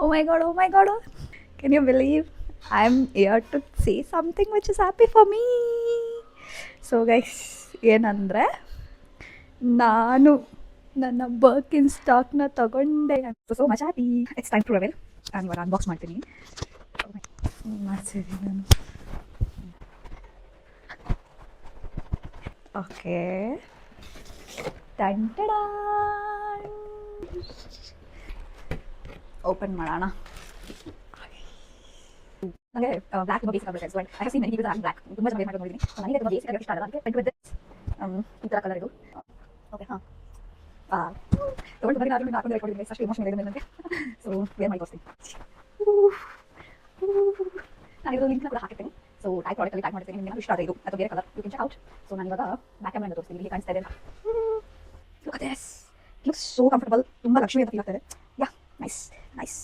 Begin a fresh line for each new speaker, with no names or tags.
Oh my god. Can you believe I'm here to say something which is happy for me? So guys, ಏನಂದರೆ ನಾನು ನನ್ನ ಬರ್ಕಿನ್ ಸ್ಟಾಕ್ನ ತಗೊಂಡೆ. So much happy. It's time to revel. ನಾನು ಇವಾಗ unbox ಮಾಡ್ತೀನಿ. ಮಾಡ್ತೀನಿ ನಾನು. ಓಕೆ, ಓಪನ್ ಮಾಡೋಣ. ನನಗೆ ಬ್ಲ್ಯಾಕ್ ತುಂಬ ಬೇಸಿಕ್ ಆಗಿರುತ್ತೆ. So I have seen many people having black. ತುಂಬ ಜನ ವೇರ್ ಮಾಡಿದ್ದೀನಿ. ಸೊ ನನಗೆ ತುಂಬ ಬೇಸಿಕ್ ಆಗಿ ಇಷ್ಟ ಆಗಲ್ಲ. ಅದಕ್ಕೆ ಪೆಂಟ್ ವಿತ್ ಈ ಥರ ಕಲರ್ ಇದು. ಓಕೆ, ಹಾಂ ತೊಗೊಂಡು ಬಂದು ನಾನು ಹಾಕೊಂಡು ರೆಕಾರ್ಡಿಂಗ್ ಅಷ್ಟು ಎಮೋಷನ್ ಇದೆ ನನಗೆ. ಸೊ ವೇರ್ ಮಾಡಿ ತೋರಿಸ್ತೀನಿ. ನಾನು ಇದು ಲಿಂಕ್ನ ಕೂಡ ಹಾಕಿರ್ತೀನಿ. ಸೊ ಟ್ಯಾಗ್ ಪ್ರಾಡಕ್ಟಲ್ಲಿ ಟ್ಯಾಗ್ ಮಾಡ್ತೀನಿ. ನಿಮಗೆ ಇಷ್ಟ ಆದರೆ ಇದು ಅಥವಾ ಬೇರೆ colour you can check out. So ನಾನು ಇವಾಗ ಬ್ಯಾಕ್ ಕ್ಯಾಮ್ರಾ ತೋರಿಸ್ತೀನಿ. ಇಲ್ಲಿ ಕಾಣಿಸ್ತಾ ಇದೆ. Look at this. It looks so comfortable. ತುಂಬ ಲಕ್ಸುರಿ ಅಂತ ಫೀಲ್ ಆಗ್ತಾ ಇದೆ. Yeah, nice.